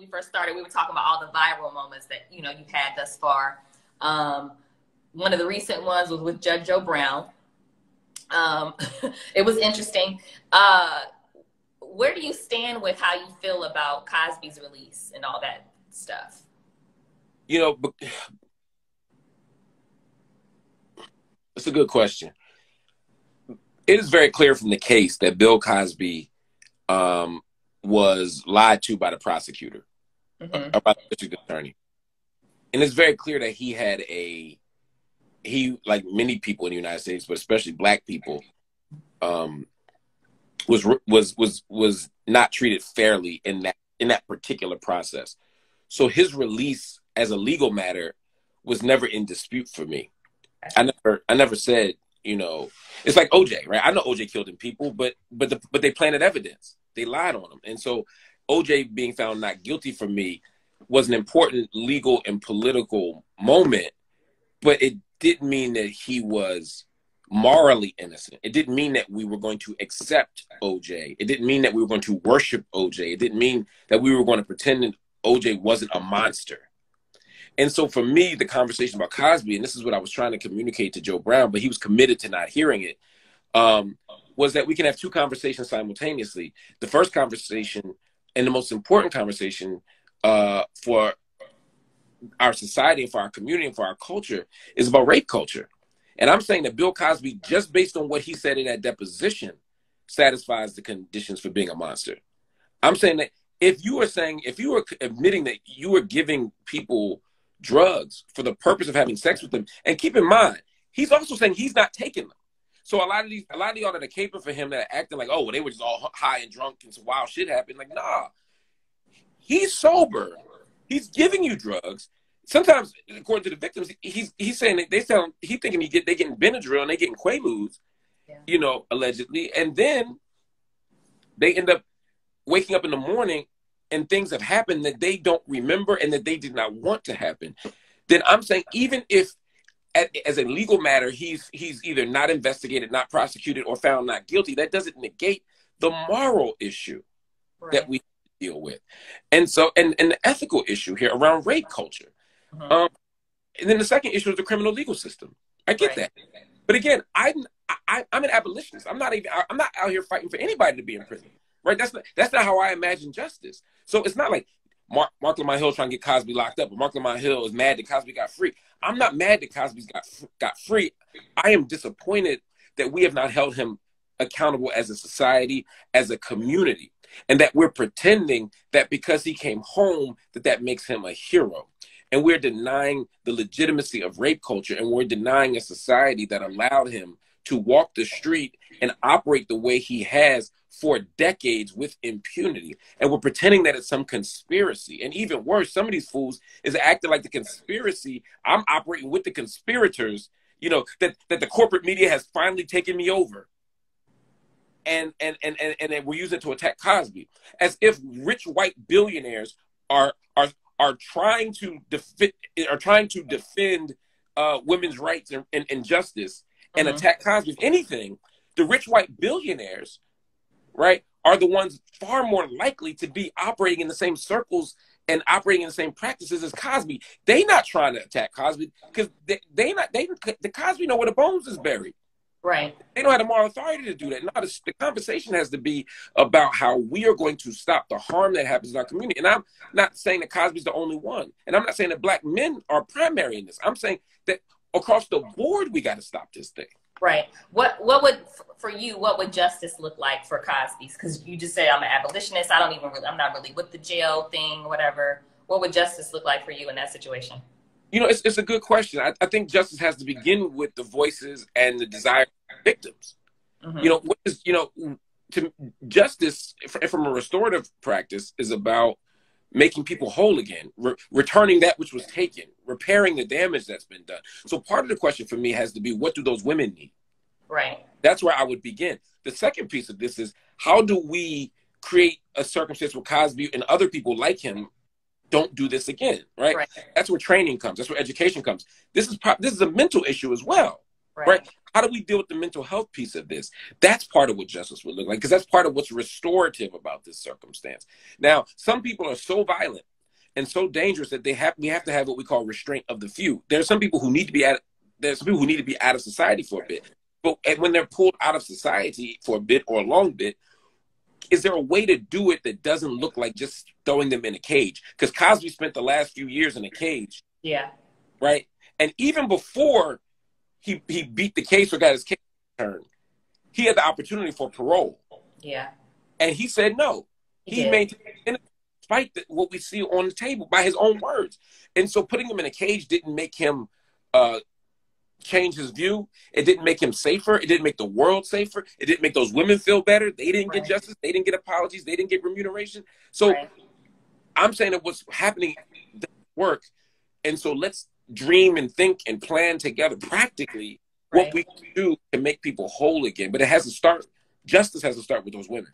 we first started, we were talking about all the viral moments that, you know, you've had thus far. One of the recent ones was with Judge Joe Brown. It was interesting. Where do you stand with how you feel about Cosby's release and all that stuff? You know, it's a good question. It is very clear from the case that Bill Cosby was lied to by the prosecutor, or by the district attorney. And it's very clear that he, like many people in the United States, but especially Black people, was not treated fairly in that particular process. So his release as a legal matter was never in dispute for me. I never said, you know, it's like OJ, right? I know OJ killed people, but they planted evidence. They lied on him. And so OJ being found not guilty for me was an important legal and political moment, but it didn't mean that he was morally innocent. It didn't mean that we were going to accept OJ. It didn't mean that we were going to worship OJ. It didn't mean that we were going to pretend that OJ wasn't a monster. And so for me, the conversation about Cosby, and this is what I was trying to communicate to Joe Brown, but he was committed to not hearing it, was that we can have two conversations simultaneously. The first conversation, and the most important conversation for our society and for our community and for our culture, is about rape culture. And I'm saying that Bill Cosby, just based on what he said in that deposition, satisfies the conditions for being a monster. I'm saying that if you were admitting that you were giving people drugs for the purpose of having sex with them, and keep in mind, he's also saying he's not taking them. So a lot of y'all that are caping for him that are acting like, oh, well, they were just all high and drunk and some wild shit happened. Like, nah, he's sober. He's giving you drugs. Sometimes, according to the victims, he's saying that he's thinking they getting Benadryl and they getting Quaaludes, you know, allegedly, and then they end up waking up in the morning and things have happened that they don't remember and that they did not want to happen. Then I'm saying, even if as a legal matter he's either not investigated, not prosecuted, or found not guilty, that doesn't negate the moral issue that we deal with. And so, and the ethical issue here around rape culture. And then the second issue is the criminal legal system. I get that. But again, I'm an abolitionist. I'm not out here fighting for anybody to be in prison. Right? That's not how I imagine justice. So it's not like Marc Lamont Hill trying to get Cosby locked up, or Marc Lamont Hill is mad that Cosby got free. I'm not mad that Cosby got free. I am disappointed that we have not held him accountable as a society, as a community, and that we're pretending that because he came home that makes him a hero. And we're denying the legitimacy of rape culture, and we're denying a society that allowed him to walk the street and operate the way he has for decades with impunity. And we're pretending that it's some conspiracy. And even worse, some of these fools is acting like the conspiracy. I'm operating with the conspirators, you know, that the corporate media has finally taken me over. And we're using it to attack Cosby, as if rich white billionaires are trying to defend women's rights and justice and attack Cosby. If anything, the rich white billionaires, right, are the ones far more likely to be operating in the same circles and operating in the same practices as Cosby. They not trying to attack Cosby because the Cosby know where the bones is buried. Right. They don't have the moral authority to do that. Now, the conversation has to be about how we are going to stop the harm that happens in our community. And I'm not saying that Cosby's the only one. And I'm not saying that Black men are primary in this. I'm saying that across the board, we got to stop this thing. Right. What would justice look like for Cosby's? Because you just said I'm an abolitionist. I'm not really with the jail thing, whatever. What would justice look like for you in that situation? You know, it's a good question. I think justice has to begin with the voices and the desire of victims. You know, justice from a restorative practice is about making people whole again, returning that which was taken, repairing the damage that's been done. So part of the question for me has to be, what do those women need? Right. That's where I would begin. The second piece of this is, how do we create a circumstance where Cosby and other people like him don't do this again, right? That's where training comes. That's where education comes. This is a mental issue as well, right? How do we deal with the mental health piece of this? That's part of what justice would look like, because that's part of what's restorative about this circumstance. Now, some people are so violent and so dangerous that we have to have what we call restraint of the few. There's some people who need to be out of society for a bit. But when they're pulled out of society for a bit or a long bit, is there a way to do it that doesn't look like just throwing them in a cage? Because Cosby spent the last few years in a cage. Yeah. Right? And even before he beat the case or got his case turned, he had the opportunity for parole. Yeah. And he said no. He maintained, despite what we see on the table, by his own words. And so putting him in a cage didn't make him change his view. It didn't make him safer. It didn't make the world safer. It didn't make those women feel better. They didn't get justice. They didn't get apologies. They didn't get remuneration. So I'm saying that what's happening doesn't work. And so let's dream and think and plan together practically what we can do to make people whole again. But it has to start, justice has to start with those women.